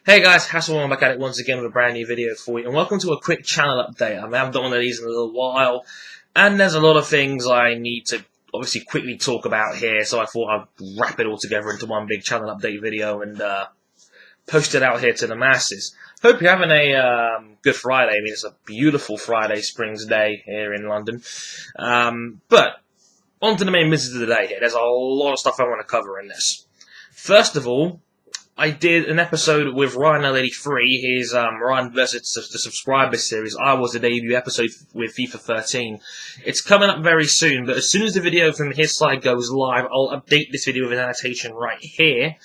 Hey guys, Hasselman back at it once again with a brand new video for you, and welcome to a quick channel update. I haven't done one of these in a little while, and there's a lot of things I need to obviously quickly talk about here, so I thought I'd wrap it all together into one big channel update video and post it out here to the masses. Hope you're having a good Friday. I mean, it's a beautiful Friday, Springs Day here in London. But on to the main business of the day here. There's a lot of stuff I want to cover in this. First of all, I did an episode with Ryan83, his Ryan versus the Subscriber series. I was the debut episode with FIFA 13. It's coming up very soon, but as soon as the video from his side goes live, I'll update this video with an annotation right here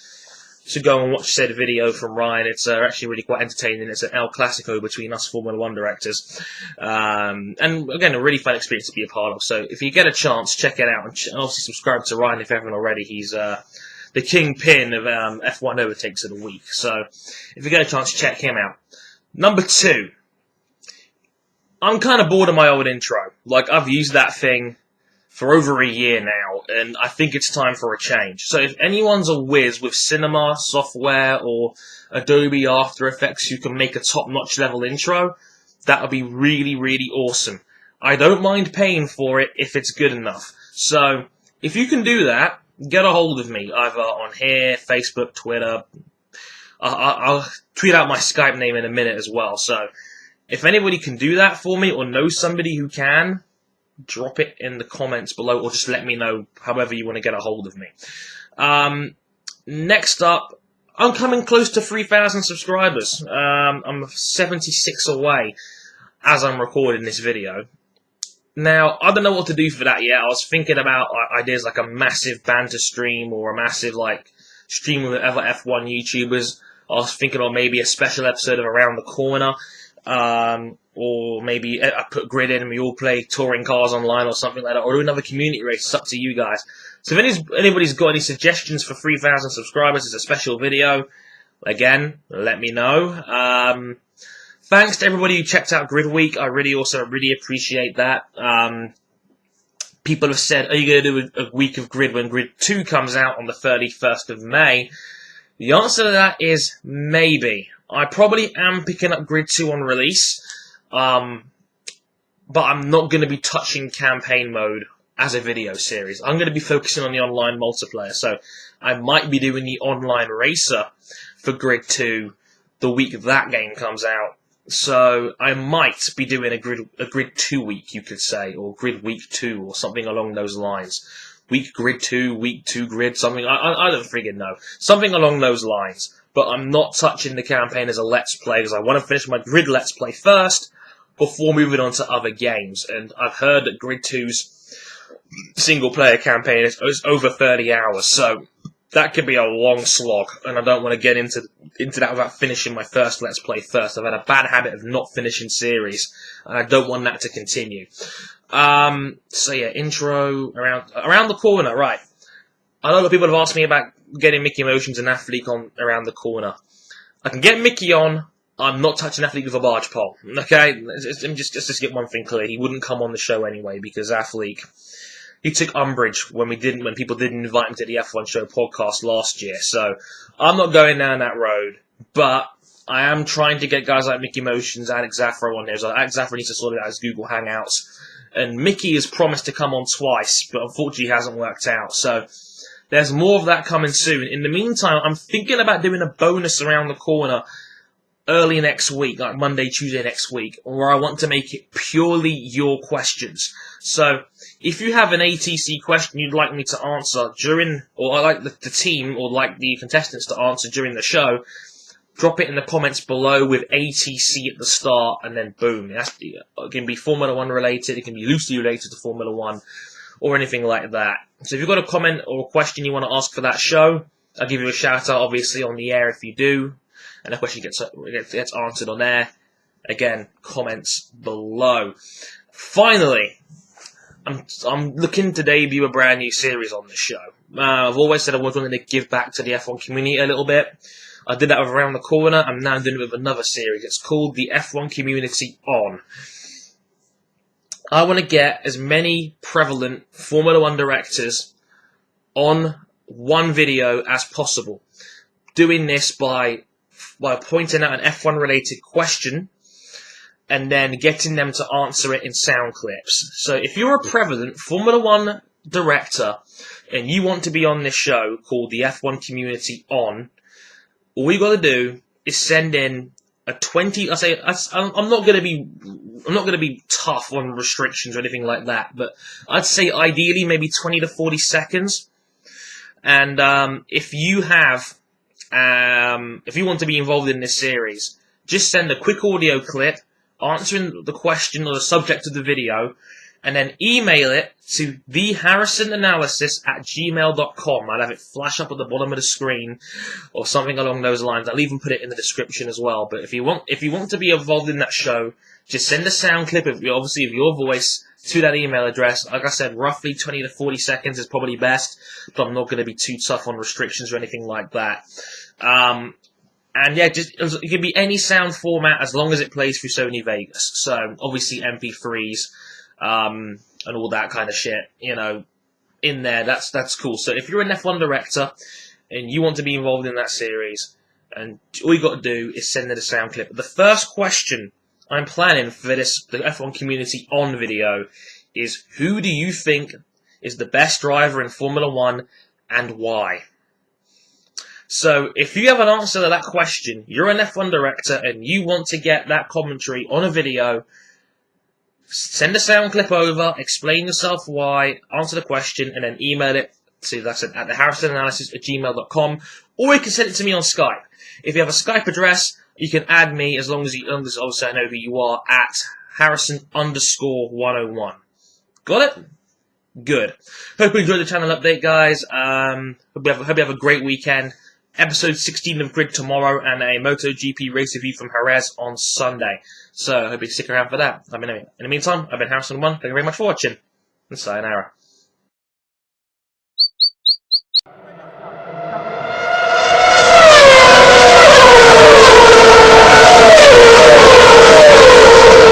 to go and watch said video from Ryan. It's actually really quite entertaining. It's an El Clasico between us Formula 1 directors. And again, a really fun experience to be a part of. So if you get a chance, check it out. And obviously subscribe to Ryan if you haven't already. He's the kingpin of F1 overtakes of the week. So if you get a chance, check him out. Number 2. I'm kind of bored of my old intro. Like, I've used that thing for over a year now, and I think it's time for a change. So if anyone's a whiz with cinema software or Adobe After Effects who can make a top-notch level intro, that would be really, really awesome. I don't mind paying for it if it's good enough. So if you can do that, get a hold of me, either on here, Facebook, Twitter. I'll tweet out my Skype name in a minute as well. So if anybody can do that for me or knows somebody who can, drop it in the comments below or just let me know however you want to get a hold of me. Next up, I'm coming close to 3,000 subscribers. I'm 76 away as I'm recording this video. Now, I don't know what to do for that yet. I was thinking about ideas like a massive banter stream or a massive stream with other F1 YouTubers. I was thinking of maybe a special episode of Around the Corner, or maybe I put Grid in and we all play touring cars online or something like that, or do another community race. It's up to you guys. So if anybody's got any suggestions for 3,000 subscribers as a special video, again, let me know. Thanks to everybody who checked out Grid Week. I really appreciate that. People have said, are you going to do a week of Grid when Grid 2 comes out on the 31st of May? The answer to that is maybe. I probably am picking up Grid 2 on release, but I'm not going to be touching campaign mode as a video series. I'm going to be focusing on the online multiplayer, so I might be doing the online racer for Grid 2 the week that game comes out. So I might be doing a Grid 2 week, you could say, or Grid Week 2, or something along those lines. Week Grid 2, Week 2 Grid, something, I don't friggin' know. Something along those lines. But I'm not touching the campaign as a Let's Play, because I want to finish my Grid Let's Play first, before moving on to other games. And I've heard that Grid 2's single-player campaign is over 30 hours, so that could be a long slog, and I don't want to get into that without finishing my first Let's Play first. I've had a bad habit of not finishing series, and I don't want that to continue. So yeah, intro, around the corner, right. I know that people have asked me about getting Mickey Emotions and Athlete on Around the Corner. I can get Mickey on, I'm not touching Athlete with a barge pole, okay? Just to get one thing clear, he wouldn't come on the show anyway, because Athlete, he took umbrage when people didn't invite him to the F1 Show podcast last year. So I'm not going down that road, but I am trying to get guys like Mickey Motions, Alex Zaffro on there. So Alex Zaffro needs to sort it out his Google Hangouts, and Mickey has promised to come on twice, but unfortunately it hasn't worked out. So there's more of that coming soon. In the meantime, I'm thinking about doing a bonus Around the Corner early next week, like Monday, Tuesday next week, where I want to make it purely your questions. So if you have an ATC question you'd like me to answer during, or I like the team, or like the contestants to answer during the show, drop it in the comments below with ATC at the start, and then boom. It can be Formula 1 related, it can be loosely related to Formula 1, or anything like that. So if you've got a comment or a question you want to ask for that show, I'll give you a shout out, obviously, on the air if you do, and the question gets answered on air. Again, comments below. Finally, I'm looking to debut a brand new series on this show. I've always said I was going to give back to the F1 community a little bit. I did that with Around the Corner. I'm now doing it with another series. It's called the F1 Community On. I want to get as many prevalent Formula 1 directors on one video as possible. Doing this by by pointing out an F1 related question and then getting them to answer it in sound clips. So if you're a prevalent Formula One director and you want to be on this show called the F1 Community On, all you got to do is send in a 20. I'm not going to be tough on restrictions or anything like that, but I'd say ideally maybe 20 to 40 seconds. And if you want to be involved in this series, just send a quick audio clip answering the question or the subject of the video, and then email it to theharrisonanalysis@gmail.com. I'll have it flash up at the bottom of the screen or something along those lines. I'll even put it in the description as well. But if you want to be involved in that show, just send a sound clip of your voice to that email address. Like I said, roughly 20 to 40 seconds is probably best, but I'm not going to be too tough on restrictions or anything like that. And yeah, it can be any sound format as long as it plays through Sony Vegas. So obviously MP3s, and all that kind of shit, in there. That's cool. So if you're an F1 director and you want to be involved in that series, and all you got to do is send in a sound clip. The first question I'm planning for the F1 Community On video is, who do you think is the best driver in Formula One and why? So if you have an answer to that question, you're an F1 director and you want to get that commentary on a video, send a sound clip over, explain yourself why, answer the question, and then email it to, that's at theharrisonanalysis@gmail.com, or you can send it to me on Skype. If you have a Skype address, you can add me as long as obviously I know who you are, at Harrison_101. Got it? Good. Hope you enjoyed the channel update, guys. Hope you have a great weekend. Episode 16 of Grid tomorrow, and a MotoGP race review from Jerez on Sunday. So, I hope you stick around for that. In the meantime, I've been Harrison1. Thank you very much for watching, and sayonara.